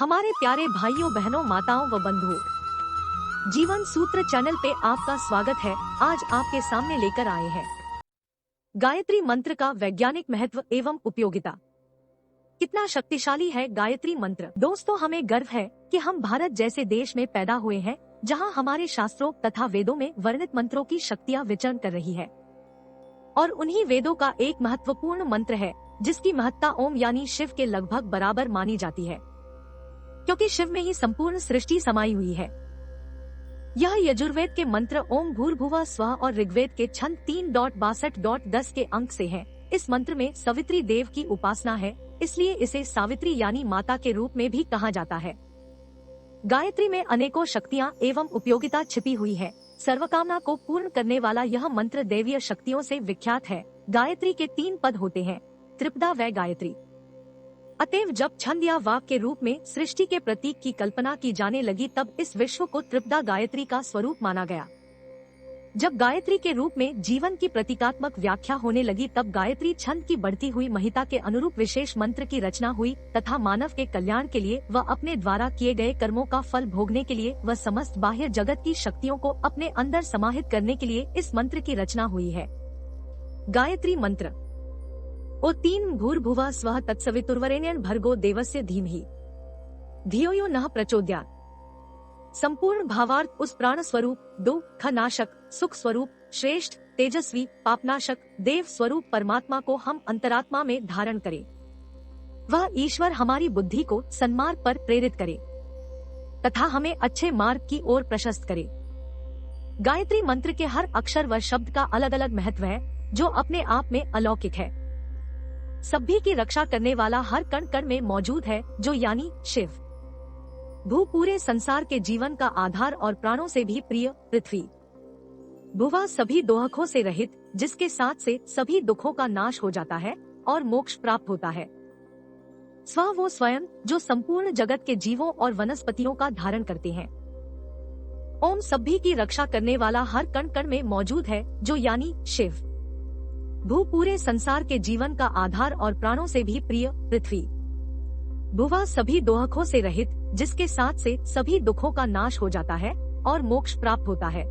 हमारे प्यारे भाइयों बहनों माताओं व बंधुओं, जीवन सूत्र चैनल पे आपका स्वागत है। आज आपके सामने लेकर आए हैं गायत्री मंत्र का वैज्ञानिक महत्व एवं उपयोगिता। कितना शक्तिशाली है गायत्री मंत्र। दोस्तों, हमें गर्व है कि हम भारत जैसे देश में पैदा हुए हैं, जहां हमारे शास्त्रों तथा वेदों में वर्णित मंत्रों की शक्तियां विचरण कर रही है। और उन्हीं वेदों का एक महत्वपूर्ण मंत्र है जिसकी महत्ता ओम यानी शिव के लगभग बराबर मानी जाती है, क्योंकि शिव में ही संपूर्ण सृष्टि समाई हुई है। यह यजुर्वेद के मंत्र ओम भूर्भुवः स्वः और ऋग्वेद के छंद 3.62.10 के अंक से है। इस मंत्र में सवित्री देव की उपासना है, इसलिए इसे सावित्री यानी माता के रूप में भी कहा जाता है। गायत्री में अनेकों शक्तियां एवं उपयोगिता छिपी हुई है। सर्वकामना को पूर्ण करने वाला यह मंत्र दैवीय शक्तियों से विख्यात है। गायत्री के 3 पद होते हैं, त्रिपदा व गायत्री। अतएव जब छंद या वाक्य के रूप में सृष्टि के प्रतीक की कल्पना की जाने लगी, तब इस विश्व को त्रिपदा गायत्री का स्वरूप माना गया। जब गायत्री के रूप में जीवन की प्रतीकात्मक व्याख्या होने लगी, तब गायत्री छंद की बढ़ती हुई महिता के अनुरूप विशेष मंत्र की रचना हुई तथा मानव के कल्याण के लिए व अपने द्वारा किए गए कर्मों का फल भोगने के लिए व समस्त बाह्य जगत की शक्तियों को अपने अंदर समाहित करने के लिए इस मंत्र की रचना हुई है। गायत्री मंत्र ओ3 भूर्भुवः स्वः तत्सवितुर्वरेण्यं भर्गो देवस्य धीमहि धियो यो नः प्रचोदयात्। संपूर्ण भावार्थ उस प्राण स्वरूप, दुख नाशक, सुख स्वरूप, श्रेष्ठ, तेजस्वी, पापनाशक, देव स्वरूप परमात्मा को हम अंतरात्मा में धारण करें। वह ईश्वर हमारी बुद्धि को सन्मार्ग पर प्रेरित करे तथा हमें अच्छे मार्ग की ओर प्रशस्त करे। गायत्री मंत्र के हर अक्षर व शब्द का अलग अलग महत्व है, जो अपने आप में अलौकिक है। सभी की रक्षा करने वाला हर कण कण में मौजूद है, जो यानी शिव। भू पूरे संसार के जीवन का आधार और प्राणों से भी प्रिय पृथ्वी। भुवा सभी दोहकों से रहित, जिसके साथ से सभी दुखों का नाश हो जाता है और मोक्ष प्राप्त होता है। स्व वो स्वयं जो संपूर्ण जगत के जीवों और वनस्पतियों का धारण करते हैं। ओम सभी की रक्षा करने वाला हर कण कण में मौजूद है, जो यानी शिव। भू पूरे संसार के जीवन का आधार और प्राणों से भी प्रिय पृथ्वी। भुवा सभी दोहकों से रहित, जिसके साथ से सभी दुखों का नाश हो जाता है और मोक्ष प्राप्त होता है।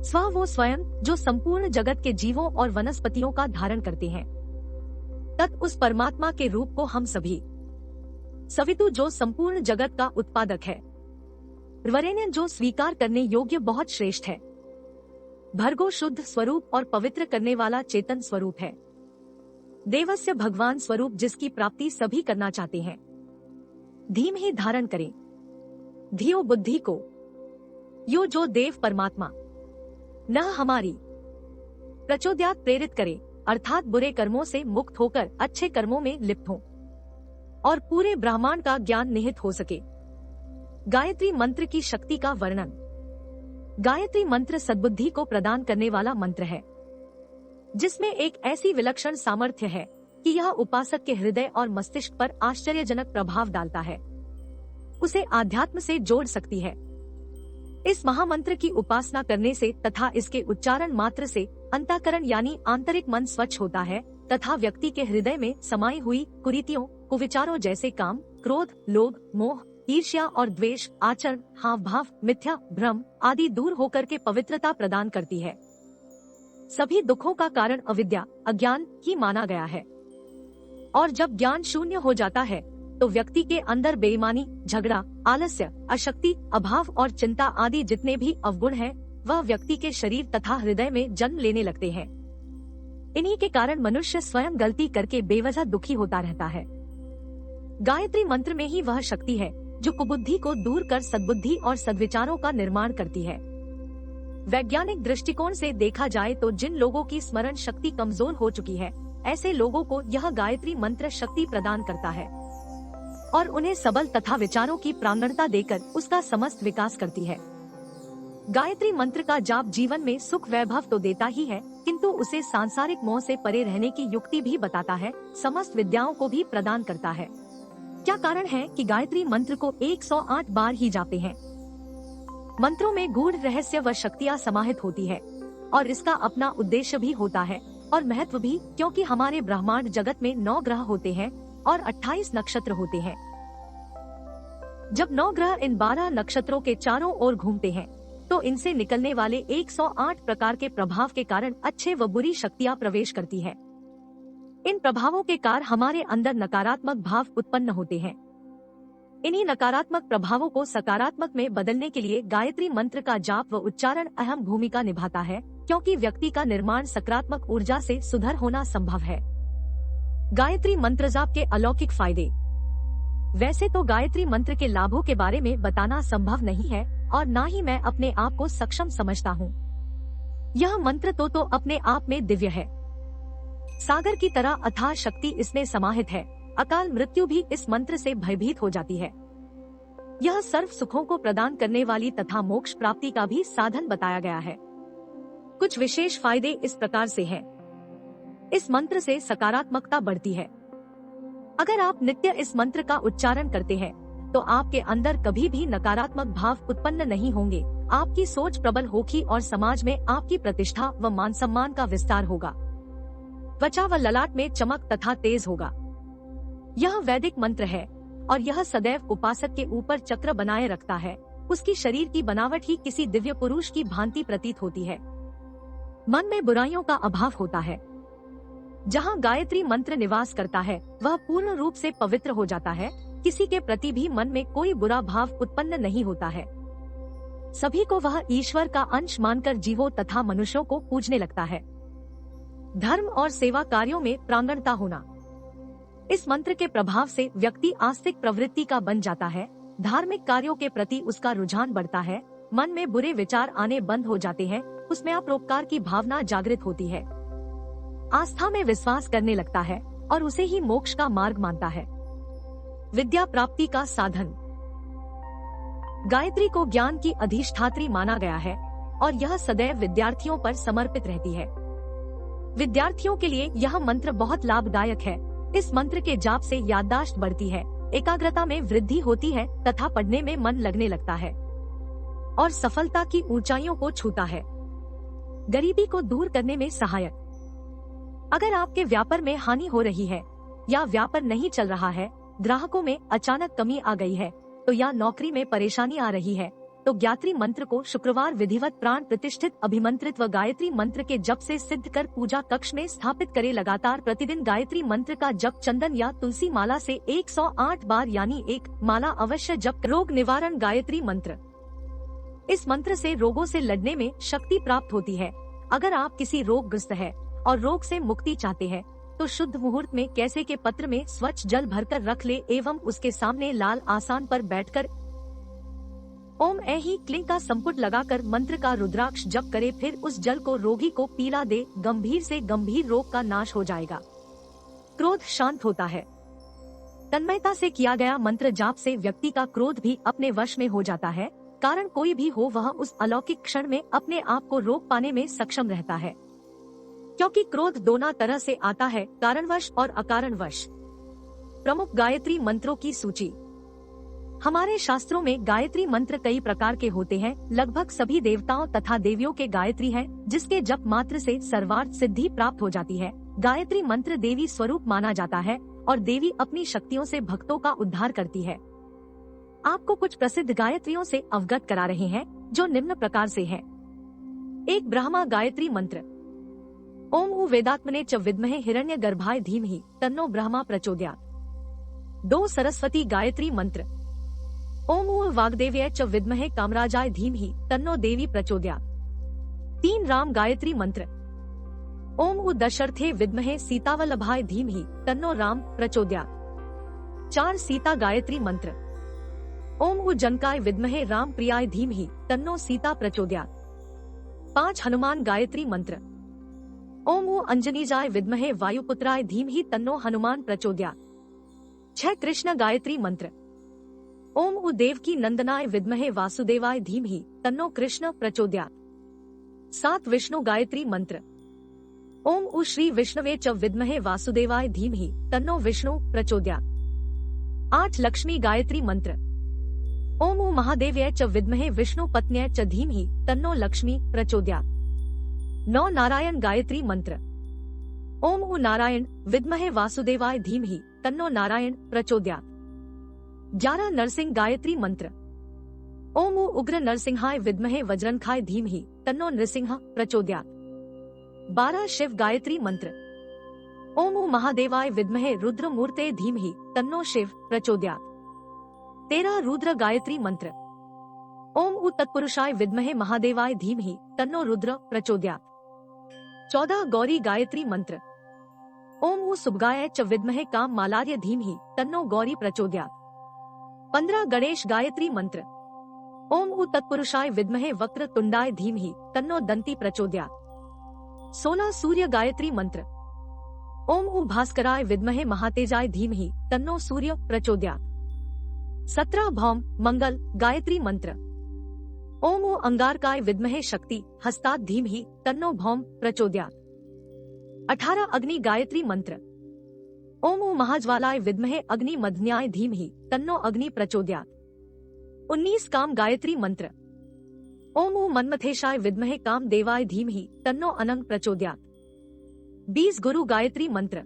स्व वो स्वयं जो संपूर्ण जगत के जीवों और वनस्पतियों का धारण करते हैं। तत् उस परमात्मा के रूप को हम सभी। सवितु जो संपूर्ण जगत का उत्पादक है। वरेण्य जो स्वीकार करने योग्य बहुत श्रेष्ठ है। भर्गो शुद्ध स्वरूप और पवित्र करने वाला चेतन स्वरूप है। देवस्य भगवान स्वरूप जिसकी प्राप्ति सभी करना चाहते हैं। धीम ही धारण करें, धियो बुद्धि को, यो जो देव परमात्मा न हमारी प्रचोदयात् प्रेरित करे, अर्थात बुरे कर्मों से मुक्त होकर अच्छे कर्मों में लिप्त हो और पूरे ब्रह्मांड का ज्ञान निहित हो सके। गायत्री मंत्र की शक्ति का वर्णन। गायत्री मंत्र सद्बुद्धि को प्रदान करने वाला मंत्र है, जिसमें एक ऐसी विलक्षण सामर्थ्य है कि यह उपासक के हृदय और मस्तिष्क पर आश्चर्यजनक प्रभाव डालता है, उसे आध्यात्म से जोड़ सकती है। इस महामंत्र की उपासना करने से तथा इसके उच्चारण मात्र से अंतःकरण यानी आंतरिक मन स्वच्छ होता है तथा व्यक्ति के हृदय में समाई हुई कुरीतियों, कुविचारों जैसे काम, क्रोध, लोभ, मोह, ईर्ष्या और द्वेष, आचरण, हाव भाव, मिथ्या, भ्रम आदि दूर होकर के पवित्रता प्रदान करती है। सभी दुखों का कारण अविद्या, अज्ञान ही माना गया है, और जब ज्ञान शून्य हो जाता है तो व्यक्ति के अंदर बेईमानी, झगड़ा, आलस्य, अशक्ति, अभाव और चिंता आदि जितने भी अवगुण हैं, वह व्यक्ति के शरीर तथा हृदय में जन्म लेने लगते हैं। इन्हीं के कारण मनुष्य स्वयं गलती करके बेवजह दुखी होता रहता है। गायत्री मंत्र में ही वह शक्ति है जो कुबुद्धि को दूर कर सद्बुद्धि और सद्विचारों का निर्माण करती है। वैज्ञानिक दृष्टिकोण से देखा जाए तो जिन लोगों की स्मरण शक्ति कमजोर हो चुकी है, ऐसे लोगों को यह गायत्री मंत्र शक्ति प्रदान करता है और उन्हें सबल तथा विचारों की प्रांगणता देकर उसका समस्त विकास करती है। गायत्री मंत्र का जाप जीवन में सुख वैभव तो देता ही है, किंतु उसे सांसारिक मोह से परे रहने की युक्ति भी बताता है, समस्त विद्याओं को भी प्रदान करता है। क्या कारण है कि गायत्री मंत्र को 108 बार ही जापते हैं? मंत्रों में गूढ़ रहस्य व शक्तियाँ समाहित होती है और इसका अपना उद्देश्य भी होता है और महत्व भी, क्योंकि हमारे ब्रह्मांड जगत में 9 ग्रह होते हैं और 28 नक्षत्र होते हैं। जब 9 ग्रह इन 12 नक्षत्रों के चारों ओर घूमते हैं तो इनसे निकलने वाले 108 प्रकार के प्रभाव के कारण अच्छे व बुरी शक्तियां प्रवेश करती है। इन प्रभावों के कारण हमारे अंदर नकारात्मक भाव उत्पन्न होते हैं। इन्हीं नकारात्मक प्रभावों को सकारात्मक में बदलने के लिए गायत्री मंत्र का जाप व उच्चारण अहम भूमिका निभाता है, क्योंकि व्यक्ति का निर्माण सकारात्मक ऊर्जा से सुधर होना संभव है। गायत्री मंत्र जाप के अलौकिक फायदे। वैसे तो गायत्री मंत्र के लाभों के बारे में बताना संभव नहीं है और न ही मैं अपने आप को सक्षम समझता हूँ। यह मंत्र तो अपने आप में दिव्य है। सागर की तरह अथाह शक्ति इसमें समाहित है। अकाल मृत्यु भी इस मंत्र से भयभीत हो जाती है। यह सर्व सुखों को प्रदान करने वाली तथा मोक्ष प्राप्ति का भी साधन बताया गया है। कुछ विशेष फायदे इस प्रकार से हैं। इस मंत्र से सकारात्मकता बढ़ती है। अगर आप नित्य इस मंत्र का उच्चारण करते हैं तो आपके अंदर कभी भी नकारात्मक भाव उत्पन्न नहीं होंगे। आपकी सोच प्रबल होगी और समाज में आपकी प्रतिष्ठा व मान सम्मान का विस्तार होगा। त्वचा व ललाट में चमक तथा तेज होगा। यह वैदिक मंत्र है और यह सदैव उपासक के ऊपर चक्र बनाए रखता है। उसकी शरीर की बनावट ही किसी दिव्य पुरुष की भांति प्रतीत होती है। मन में बुराइयों का अभाव होता है। जहाँ गायत्री मंत्र निवास करता है वह पूर्ण रूप से पवित्र हो जाता है। किसी के प्रति भी मन में कोई बुरा भाव उत्पन्न नहीं होता है। सभी को वह ईश्वर का अंश मानकर जीवों तथा मनुष्यों को पूजने लगता है। धर्म और सेवा कार्यों में प्रांगणता होना। इस मंत्र के प्रभाव से व्यक्ति आस्तिक प्रवृत्ति का बन जाता है। धार्मिक कार्यों के प्रति उसका रुझान बढ़ता है। मन में बुरे विचार आने बंद हो जाते हैं। उसमें परोपकार की भावना जागृत होती है। आस्था में विश्वास करने लगता है और उसे ही मोक्ष का मार्ग मानता है। विद्या प्राप्ति का साधन। गायत्री को ज्ञान की अधिष्ठात्री माना गया है और यह सदैव विद्यार्थियों पर समर्पित रहती है। विद्यार्थियों के लिए यह मंत्र बहुत लाभदायक है। इस मंत्र के जाप से याददाश्त बढ़ती है, एकाग्रता में वृद्धि होती है तथा पढ़ने में मन लगने लगता है और सफलता की ऊंचाइयों को छूता है। गरीबी को दूर करने में सहायक। अगर आपके व्यापार में हानि हो रही है या व्यापार नहीं चल रहा है, ग्राहकों में अचानक कमी आ गई है तो या नौकरी में परेशानी आ रही है तो गायत्री मंत्र को शुक्रवार विधिवत प्राण प्रतिष्ठित अभिमंत्रित व गायत्री मंत्र के जप से सिद्ध कर पूजा कक्ष में स्थापित करे। लगातार प्रतिदिन गायत्री मंत्र का जप चंदन या तुलसी माला से 108 बार यानी 1 माला अवश्य जप। रोग निवारण गायत्री मंत्र। इस मंत्र से रोगों से लड़ने में शक्ति प्राप्त होती है। अगर आप किसी रोगग्रस्त है और रोग से मुक्ति चाहते हैं तो शुद्ध मुहूर्त में कैसे के पत्र में स्वच्छ जल भरकर रख ले एवं उसके सामने लाल आसान पर बैठकर ओम ऐहि क्लीं का संपुट लगाकर मंत्र का रुद्राक्ष जप करे। फिर उस जल को रोगी को पीला दे। गंभीर से गंभीर रोग का नाश हो जाएगा। क्रोध शांत होता है। तन्मयता से किया गया मंत्र जाप से व्यक्ति का क्रोध भी अपने वश में हो जाता है। कारण कोई भी हो वह उस अलौकिक क्षण में अपने आप को रोक पाने में सक्षम रहता है, क्योंकि क्रोध दोनों तरह से आता है, कारणवश और अकारणवश। प्रमुख गायत्री मंत्रों की सूची। हमारे शास्त्रों में गायत्री मंत्र कई प्रकार के होते हैं। लगभग सभी देवताओं तथा देवियों के गायत्री हैं, जिसके जप मात्र से सर्वार्थ सिद्धि प्राप्त हो जाती है। गायत्री मंत्र देवी स्वरूप माना जाता है और देवी अपनी शक्तियों से भक्तों का उद्धार करती है। आपको कुछ प्रसिद्ध गायत्रियों से अवगत करा रहे हैं जो निम्न प्रकार से हैं। 1 ब्रह्मा गायत्री मंत्र। ओम उ वेदात्मने च विद्महे हिरण्यगर्भाय धीमहि तन्नो ब्रह्मा प्रचोदयात्। 2 सरस्वती गायत्री मंत्र। ओम उ वाग्देव्यै च विद्महे कामराजाय धीमहि तन्नो देवी प्रचोदयात्। 3 राम गायत्री मंत्र। ओम उ दशरथे विद्महे सीतावल्लभाय धीमहि तन्नो राम प्रचोदयात्। 4 सीता गायत्री मंत्र। ओम उ जनकाय विद्महे राम प्रियाय धीमहि तन्नो सीता प्रचोदयात्। 5 हनुमान गायत्री मंत्र। ओम उ अंजनीजाय विद्महे वायुपुत्राय धीमहि तन्नो हनुमान प्रचोदयात्। 6 कृष्ण गायत्री मंत्र। ओम उ देवकी नंदनाय विद्महे वासुदेवाय धीमहि तन्नो कृष्ण प्रचोदयात्। 7 विष्णु गायत्री मंत्र। ओम उ श्री विष्णवे च विद्महे वासुदेवाय धीमहि तन्नो विष्णु प्रचोदयात्। 8 लक्ष्मी गायत्री मंत्र। ओम उ महादेव्यै च विद्महे विष्णु पत्न्यै च धीमहि तन्नो लक्ष्मी प्रचोदयात्। 9 नारायण गायत्री मंत्र। ओम उ नारायण विद्महे वासुदेवाय धीमहि तन्नो नारायण प्रचोदयात्। 11 नरसिंह गायत्री मंत्र। ओम उग्र नरसिंहाय विद्महे वज्रनखाय धीमहि तन्नो नृसिंह प्रचोदयात्। 12 शिव गायत्री मंत्र। ओम महादेवाय विद्महे रुद्रमूर्ते धीमहि तन्नो शिव प्रचोदयात्। 13 रुद्र गायत्री मंत्र। ओम तत्पुरुषाय विद्महे महादेवाय धीमहि तन्नो रुद्र प्रचोदयात्। 14 गौरी गायत्री मंत्र। ओम सुभगाय च विद्महे काम मालार्य धीमहि तन्नो गौरी प्रचोदयात्। 15 गणेश गायत्री मंत्र। ओम तत्पुरुषाय विद्महे वक्र तुंडाय धीमहि तन्नो दंती प्रचोदयात्। 16 सूर्य गायत्री मंत्र। ओम भास्कराय विद्महे महातेजाय धीमहि तन्नो सूर्य प्रचोदयात्। 17 भौम मंगल गायत्री मंत्र। ओम अंगारकाय विद्महे शक्ति हस्तात् धीमहि तन्नो भौम प्रचोदयात्। 18 अग्नि गायत्री मंत्र। ओम महाज्वालाय विद्महे अग्नि मध्न्याय धीमहि तन्नो अग्नि प्रचोदयात्। 19 काम गायत्री मंत्र। ओम मन्मथेशाय विद्महे काम देवाय धीमहि तन्नो अनंग प्रचोदयात्। 20 गुरु गायत्री मंत्र।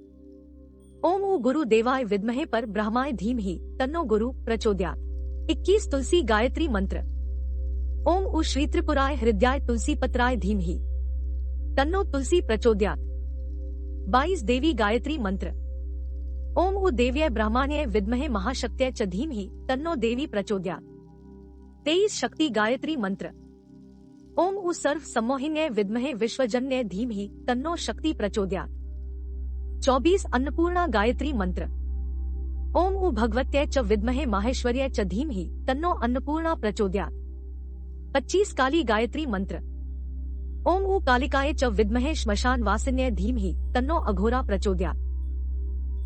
ओम गुरु देवाय विद्महे पर ब्रह्माय धीमहि तन्नो गुरु प्रचोदयात्। 21 तुलसी गायत्री मंत्र। ओम श्री त्रिपुराय हृदयाय तुलसी पत्राय धीमहि तन्नो तुलसी प्रचोदयात्। 22 देवी गायत्री मंत्र। ओम देव्यै ब्रह्माण्यै विद्महे महाशक्त्यै च धीमहि तन्नो देवी प्रचोदयात्। 23 शक्ति गायत्री मंत्र। ओम सर्व सम्मोहिन्यै विद्महे विश्वजन्यै धीमहि तन्नो शक्ति प्रचोदयात्। 24 अन्नपूर्णा गायत्री मंत्र। ओम भगवत्यै च विद्महे माहेश्वर्यै च धीमहि तन्नो अन्नपूर्णा प्रचोदयात्। 25 काली गायत्री मंत्र। ओम कालिकाय च विद्महे श्मशान वासिन्यै धीमहि तन्नो अघोरा प्रचोदयात्।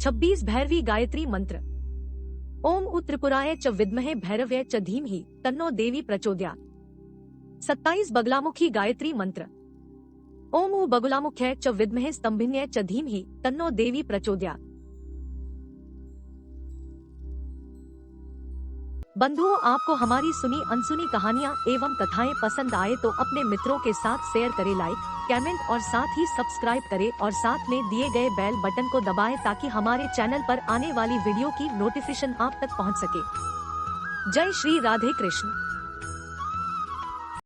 26 भैरवी गायत्री मंत्र। ओम त्रिपुराय च विद्महे भैरव्यै च धीमहि तन्नो देवी प्रचोदयात्। 27 बगलामुखी गायत्री मंत्र। ओम बगुलामुख्यै च विद्महे स्तंभिन्यै च धीमहि तन्नो देवी प्रचोदयात्। बंधुओं, आपको हमारी सुनी अनसुनी कहानियाँ एवं कथाएं पसंद आए तो अपने मित्रों के साथ शेयर करें, लाइक, कमेंट और साथ ही सब्सक्राइब करें और साथ में दिए गए बेल बटन को दबाएं ताकि हमारे चैनल पर आने वाली वीडियो की नोटिफिकेशन आप तक पहुंच सके। जय श्री राधे कृष्ण।